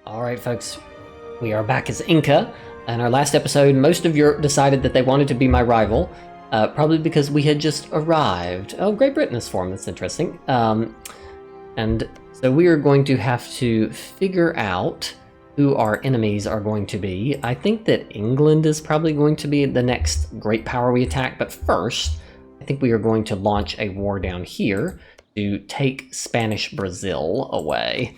Alright folks, we are back as Inca. In our last episode, most of Europe decided that they wanted to be my rival, probably because we had just arrived. Oh, Great Britain is formed, that's interesting. And so we are going to have to figure out who our enemies are going to be. I think that England is probably going to be the next great power we attack, but first, I think we are going to launch a war down here to take Spanish Brazil away.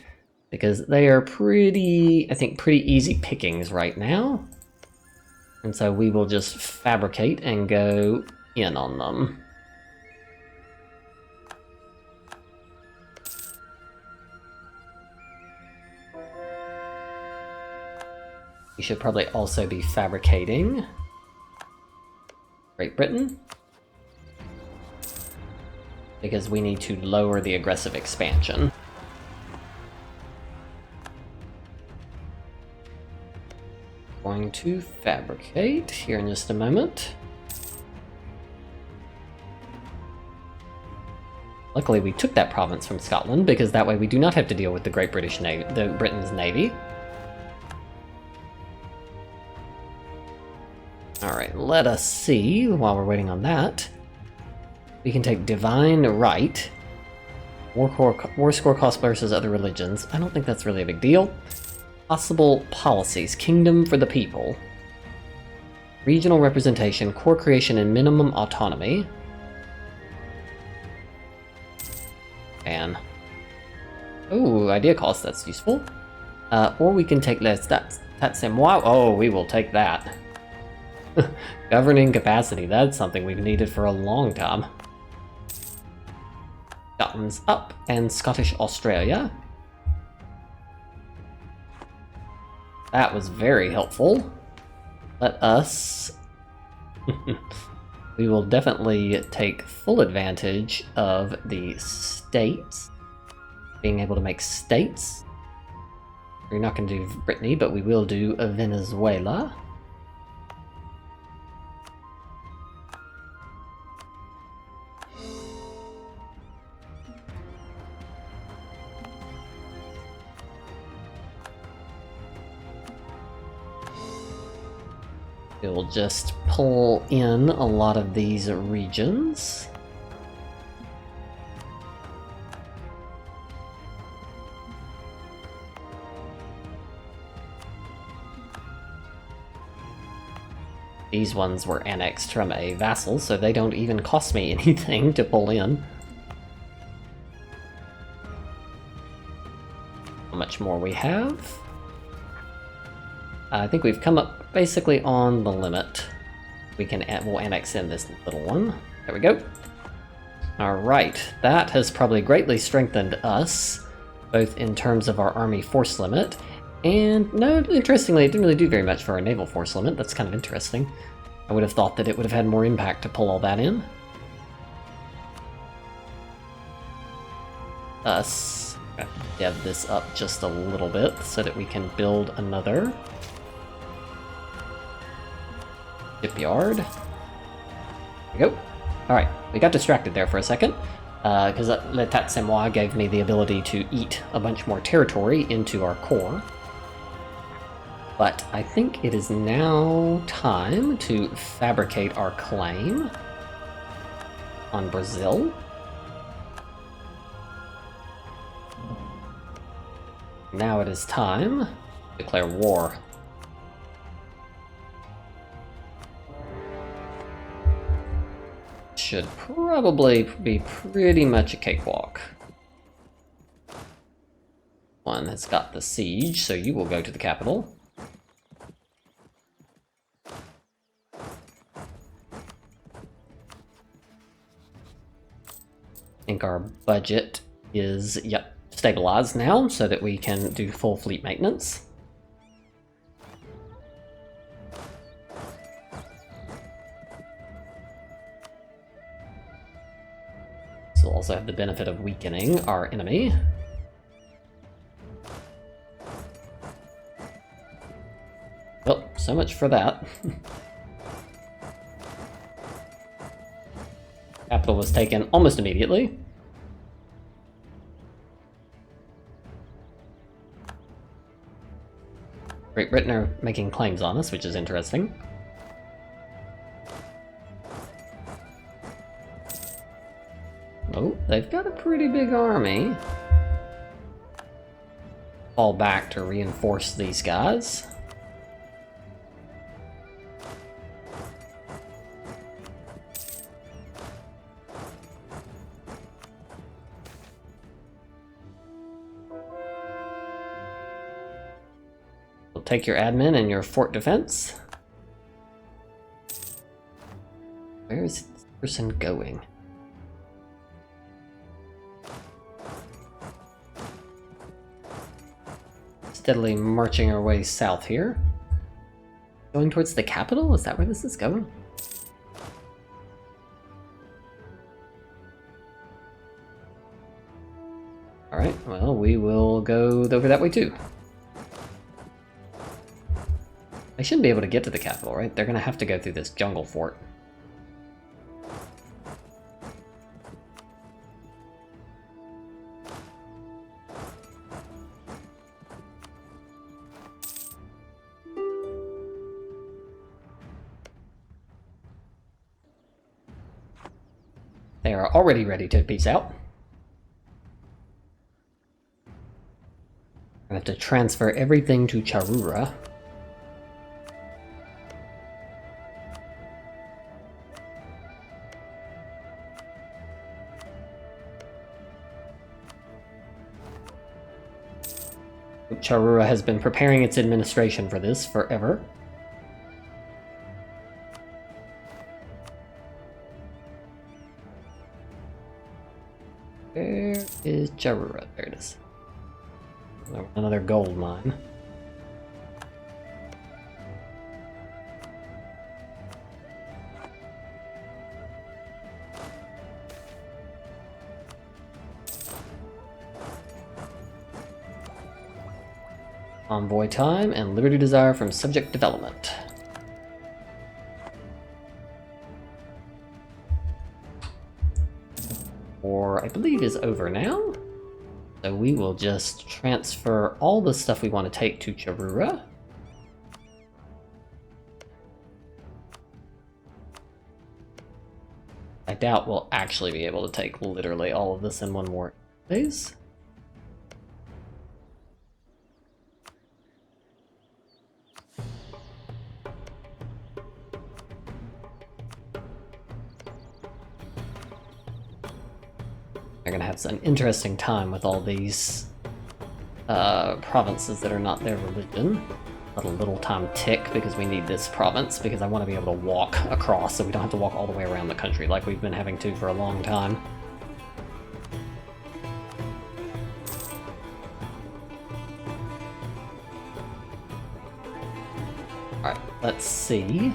Because they are pretty easy pickings right now. And so we will just fabricate and go in on them. We should probably also be fabricating Great Britain, because we need to lower the aggressive expansion. Going to fabricate here in just a moment. Luckily we took that province from Scotland, because that way we do not have to deal with the Great British Navy, the Britain's Navy. Alright, let us see, while we're waiting on that. We can take Divine Right. War score cost versus other religions. I don't think that's really a big deal. Possible policies. Kingdom for the people. Regional representation, core creation, and minimum autonomy. And oh, idea cost, that's useful. Or we can take less. That's wow. Oh, we will take that. Governing capacity, that's something we've needed for a long time. Scotland's up, and Scottish Australia. That was very helpful. Let us... we will definitely take full advantage of the states. Being able to make states. We're not going to do Brittany, but we will do Venezuela. We'll just pull in a lot of these regions. These ones were annexed from a vassal, so they don't even cost me anything to pull in. How much more we have? I think we've come up basically on the limit. We'll annex in this little one. There we go. Alright, that has probably greatly strengthened us, both in terms of our army force limit, and no, interestingly, it didn't really do very much for our naval force limit. That's kind of interesting. I would have thought that it would have had more impact to pull all that in. Thus, dev this up just a little bit so that we can build another shipyard. There we go. Alright, we got distracted there for a second, because L'État c'est moi gave me the ability to eat a bunch more territory into our core. But I think it is now time to fabricate our claim on Brazil. Now it is time to declare war. Should probably be pretty much a cakewalk. One has got the siege, so you will go to the capital. I think our budget is, stabilized now, so that we can do full fleet maintenance. So we'll also have the benefit of weakening our enemy. Well, so much for that. Capital was taken almost immediately. Great Britain are making claims on us, which is interesting. Oh, they've got a pretty big army. Fall back to reinforce these guys. We'll take your admin and your fort defense. Where is this person going? Steadily marching our way south here. Going towards the capital? Is that where this is going? Alright, well, we will go over that way too. They shouldn't be able to get to the capital, right? They're gonna have to go through this jungle fort. They are already ready to peace out. I have to transfer everything to Charura. Charura has been preparing its administration for this forever. Where is Charura? There it is. Another gold mine. Envoy time and Liberty Desire from Subject Development. War, I believe, is over now. So we will just transfer all the stuff we want to take to Charura. I doubt we'll actually be able to take literally all of this in one more phase. They're gonna have an interesting time with all these provinces that are not their religion. Let a little time tick because we need this province, because I want to be able to walk across so we don't have to walk all the way around the country like we've been having to for a long time. Alright, let's see.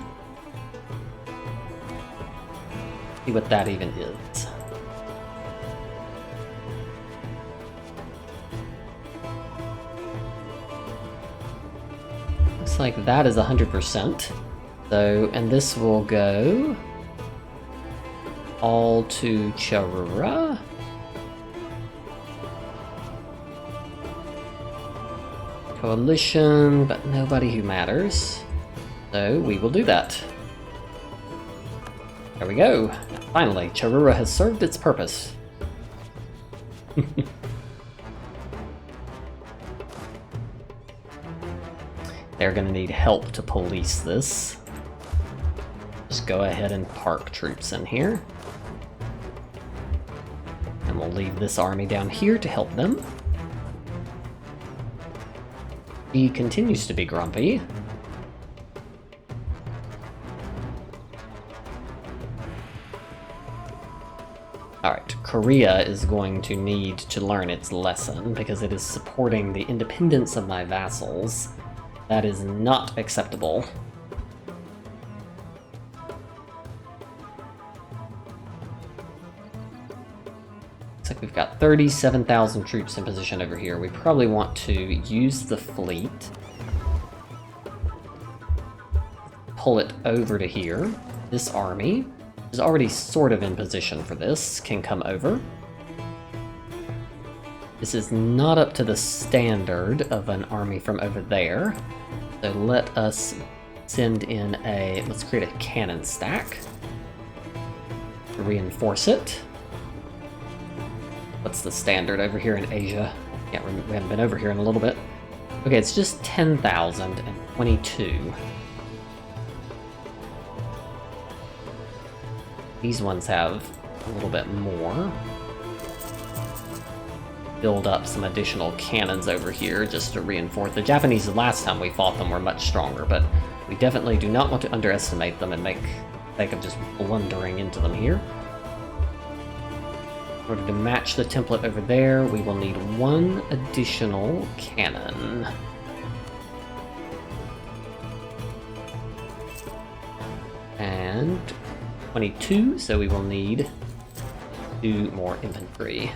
See what that even is. Looks like that is 100%. So, and this will go all to Charura. Coalition, but nobody who matters. So we will do that. There we go. Finally, Charura has served its purpose. They're gonna need help to police this. Just go ahead and park troops in here. And we'll leave this army down here to help them. He continues to be grumpy. Alright, Korea is going to need to learn its lesson because it is supporting the independence of my vassals. That is not acceptable. Looks like we've got 37,000 troops in position over here. We probably want to use the fleet. Pull it over to here. This army, which is already sort of in position for this, can come over. This is not up to the standard of an army from over there, So let us send in let's create a cannon stack. Reinforce it. What's the standard over here in Asia? Yeah, we haven't been over here in a little bit. Okay, it's just 10,022. These ones have a little bit more. Build up some additional cannons over here just to reinforce. The Japanese, the last time we fought them, were much stronger, but we definitely do not want to underestimate them and make the sake of just blundering into them here. In order to match the template over there, we will need one additional cannon. And 22, so we will need 2 more infantry.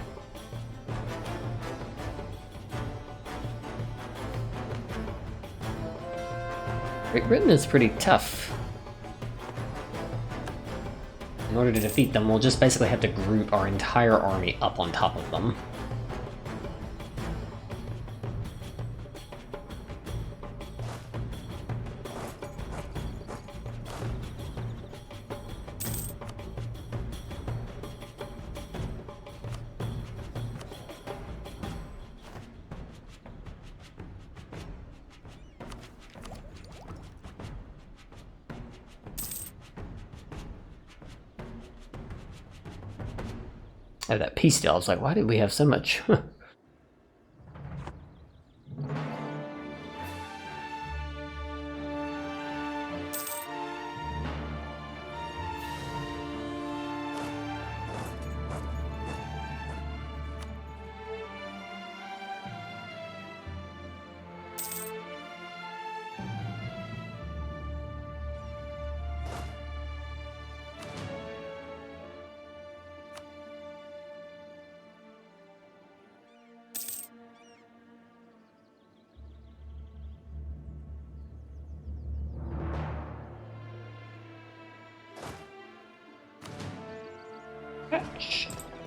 Great Britain is pretty tough. In order to defeat them, we'll just basically have to group our entire army up on top of them. Oh, that peace deal. I was like, why did we have so much?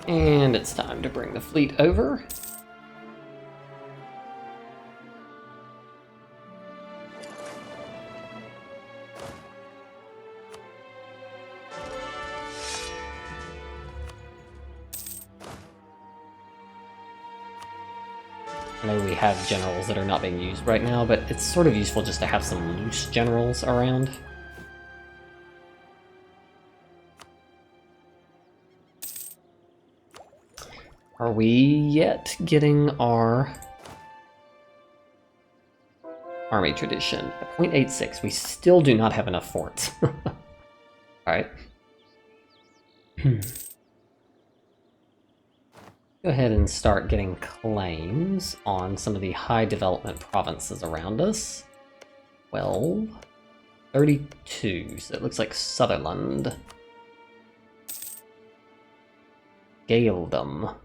And it's time to bring the fleet over. I know we have generals that are not being used right now, but it's sort of useful just to have some loose generals around. Are we yet getting our army tradition? At 0.86, we still do not have enough forts. Alright. Go ahead and start getting claims on some of the high development provinces around us. 12. 32, so it looks like Sutherland. Gaeldom.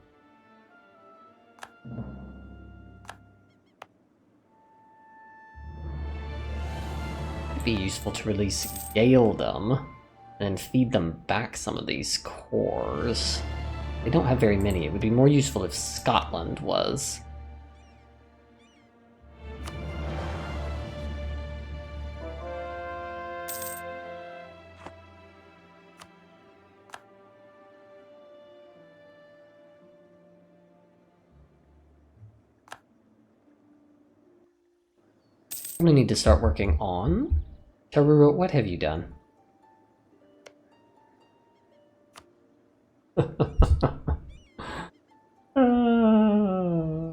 It'd be useful to release Gaeldom and feed them back some of these cores. They don't have very many. It would be more useful if Scotland was. I'm gonna need to start working on... Taruru, what have you done?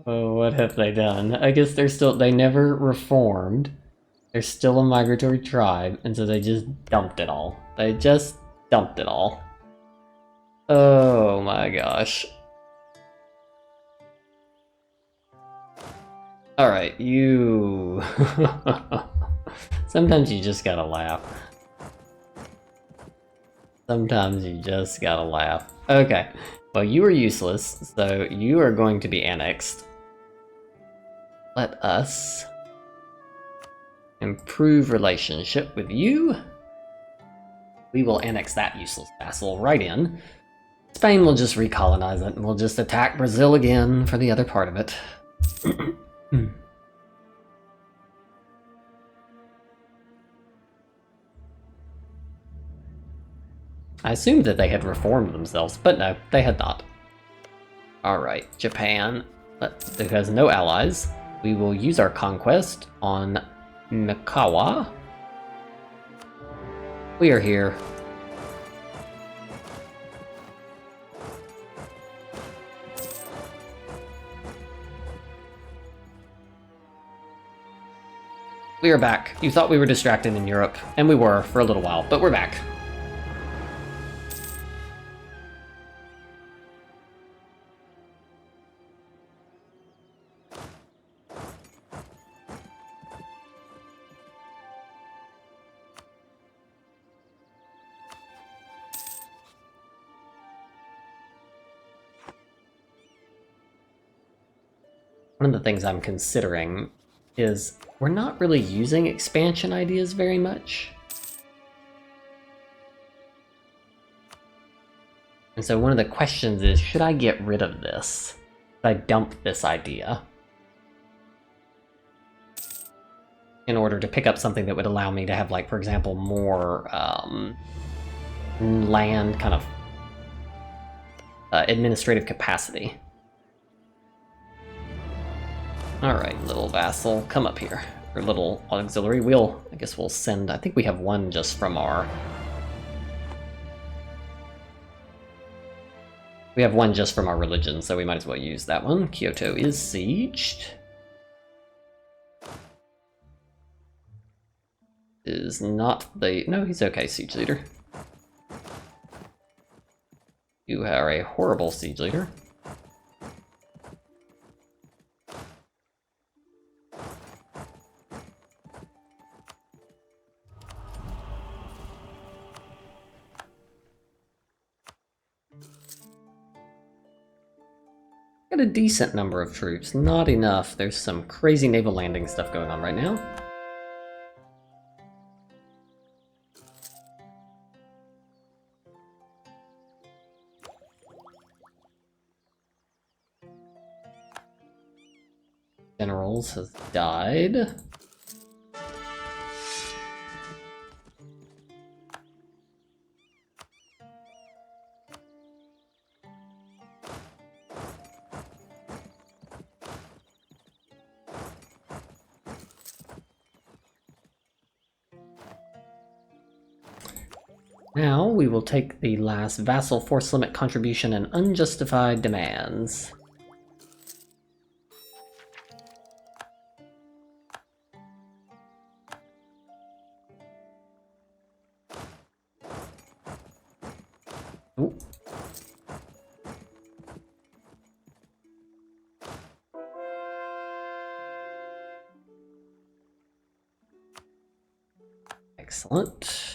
Oh, what have they done? I guess they never reformed. They're still a migratory tribe, and so they just dumped it all. They just dumped it all. Oh my gosh. Alright, you... Sometimes you just gotta laugh. Sometimes you just gotta laugh. Okay, well you are useless, so you are going to be annexed. Let us improve relationship with you. We will annex that useless vassal right in. Spain will just recolonize it, and we'll just attack Brazil again for the other part of it. I assumed that they had reformed themselves, but no, they had not. Alright, Japan, who has no allies. We will use our conquest on Mikawa. We are here. We are back. You thought we were distracted in Europe, and we were for a little while, but we're back. One of the things I'm considering is we're not really using expansion ideas very much. And so one of the questions is, should I get rid of this? Should I dump this idea in order to pick up something that would allow me to have, like, for example, more land kind of administrative capacity? Alright, little vassal, come up here. Or little auxiliary. I guess we'll send, I think we have one just from our... We have one just from our religion, so we might as well use that one. Kyoto is sieged. Is not the... No, he's okay, siege leader. You are a horrible siege leader. Got a decent number of troops, not enough. There's some crazy naval landing stuff going on right now. Generals has died. Now we will take the last vassal force limit contribution and unjustified demands. Ooh. Excellent.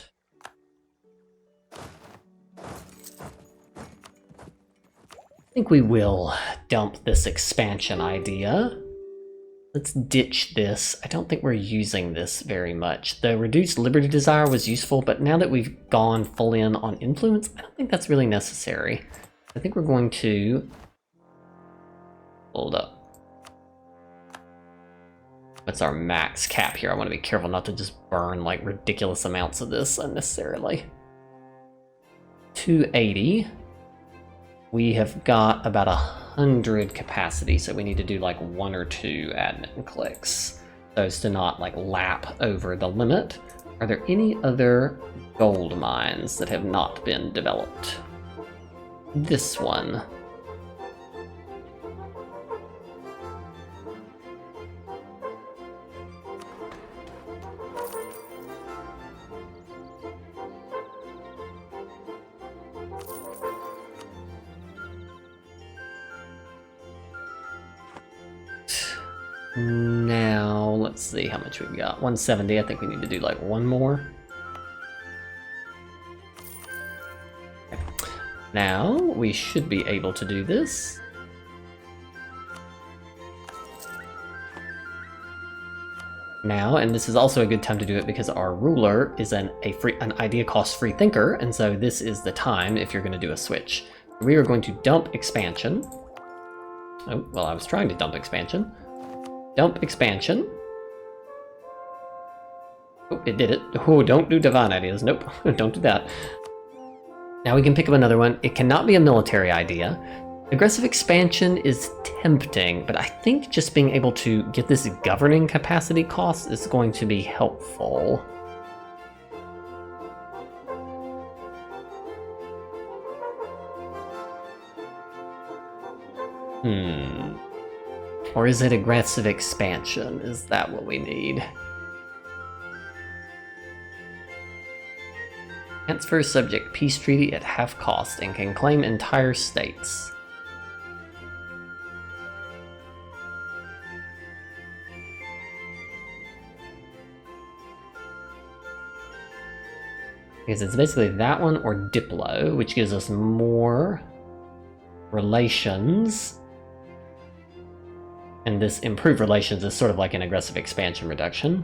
I think we will dump this expansion idea. Let's ditch this. I don't think we're using this very much. The reduced liberty desire was useful, but now that we've gone full in on influence, I don't think that's really necessary. I think we're going to... Hold up. What's our max cap here? I want to be careful not to just burn like ridiculous amounts of this unnecessarily. 280. We have got about 100 capacity, so we need to do like 1 or 2 admin clicks, so as to not like lap over the limit. Are there any other gold mines that have not been developed? This one. Now, let's see how much we've got. 170, I think we need to do like 1 more. Okay. Now, we should be able to do this. Now, and this is also a good time to do it because our ruler is an idea cost free thinker, and so this is the time if you're going to do a switch. We are going to dump expansion. Oh, well, I was trying to dump expansion. Dump expansion. Oh, it did it. Oh, don't do divine ideas. Nope, don't do that. Now we can pick up another one. It cannot be a military idea. Aggressive expansion is tempting, but I think just being able to get this governing capacity cost is going to be helpful. Or is it aggressive expansion? Is that what we need? Transfer subject peace treaty at half cost and can claim entire states. Because it's basically that one or Diplo, which gives us more relations. And this improved relations is sort of like an aggressive expansion reduction.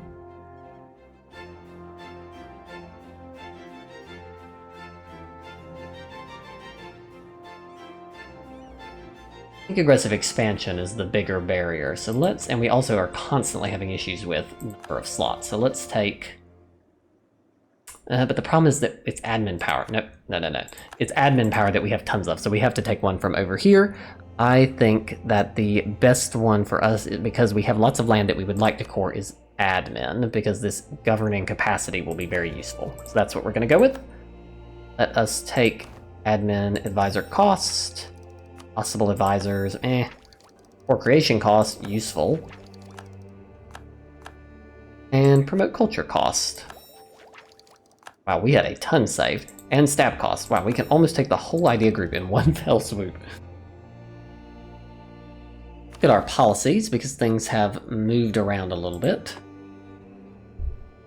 I think aggressive expansion is the bigger barrier. So let's, and we also are constantly having issues with number of slots. So let's take, but the problem is that it's admin power. No. It's admin power that we have tons of. So we have to take one from over here. I think that the best one for us, because we have lots of land that we would like to core, is admin, because this governing capacity will be very useful. So that's what we're going to go with. Let us take admin advisor cost, possible advisors, or creation cost, useful, and promote culture cost. Wow, we had a ton saved, and stab cost. Wow, we can almost take the whole idea group in one fell swoop. Look at our policies, because things have moved around a little bit.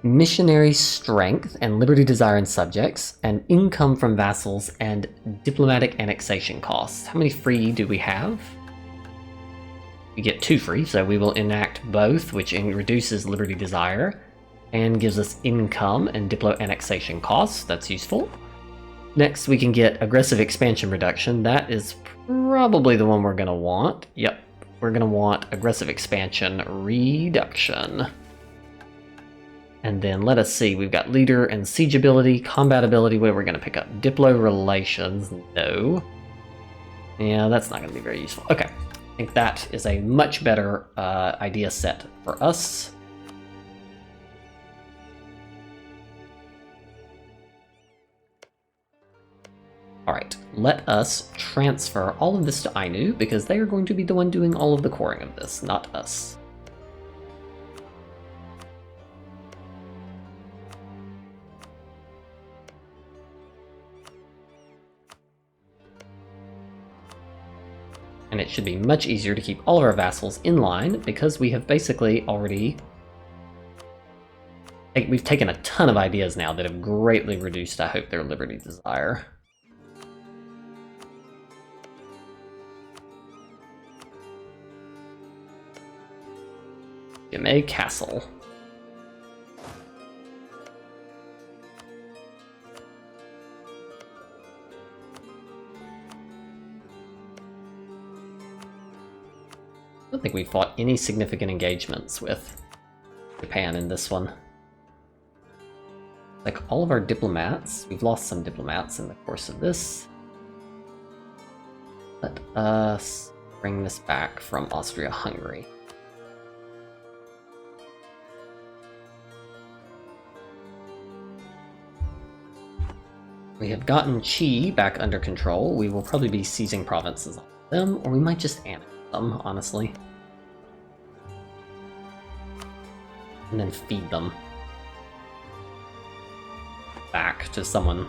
Missionary strength and liberty desire in subjects, and income from vassals, and diplomatic annexation costs. How many free do we have? We get 2 free, so we will enact both, which reduces liberty desire and gives us income and diplo annexation costs. That's useful. Next, we can get aggressive expansion reduction. That is probably the one we're going to want. Yep. We're going to want aggressive expansion reduction. And then let us see, we've got leader and siege ability, combat ability. What are we going to pick up? Diplo relations, no. Yeah, that's not going to be very useful. Okay, I think that is a much better idea set for us. Alright, let us transfer all of this to Ainu, because they are going to be the one doing all of the coring of this, not us. And it should be much easier to keep all of our vassals in line, because we have basically already... We've taken a ton of ideas now that have greatly reduced, I hope, their liberty desire. Jimmy Castle. I don't think we fought any significant engagements with Japan in this one. Like all of our diplomats, we've lost some diplomats in the course of this. Let us bring this back from Austria-Hungary. We have gotten Qi back under control. We will probably be seizing provinces on them, or we might just annex them, honestly. And then feed them back to someone.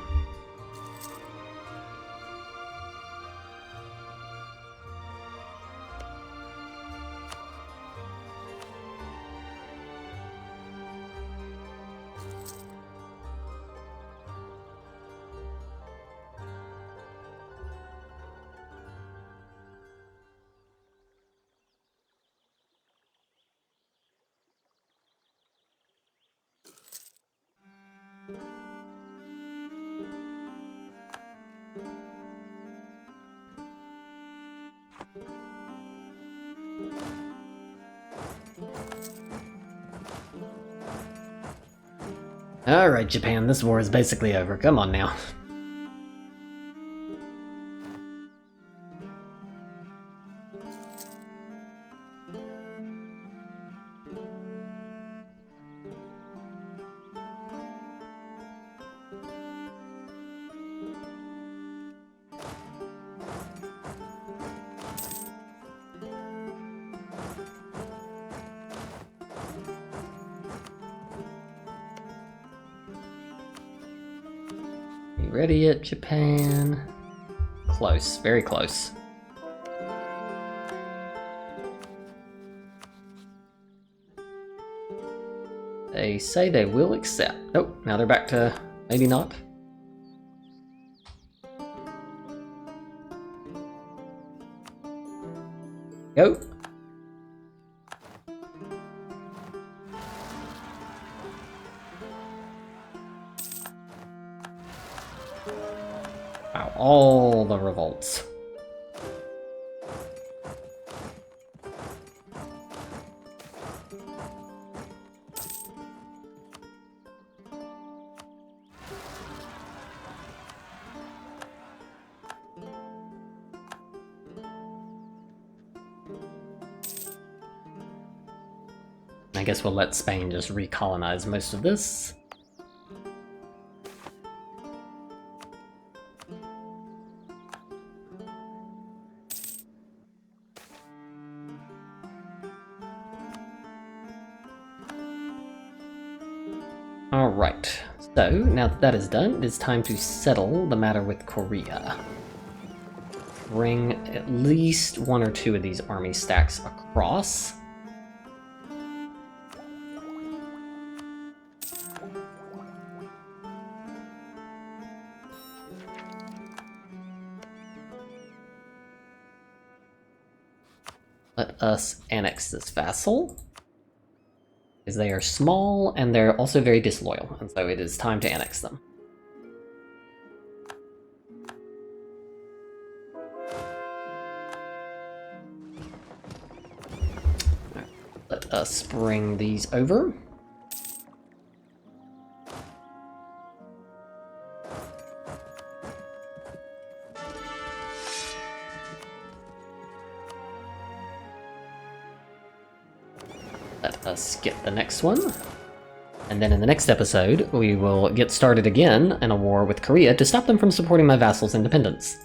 Alright, Japan, this war is basically over. Come on now. you ready yet, Japan? Close, very close. They say they will accept. Oh, now they're back to maybe not. Go. Wow, all the revolts. I guess we'll let Spain just recolonize most of this. Alright, so now that that is done, it is time to settle the matter with Korea. Bring at least one or two of these army stacks across. Let us annex this vassal, because they are small and they're also very disloyal, and so it is time to annex them. Right, let us bring these over. Let us get the next one. And then in the next episode, we will get started again in a war with Korea to stop them from supporting my vassal's independence.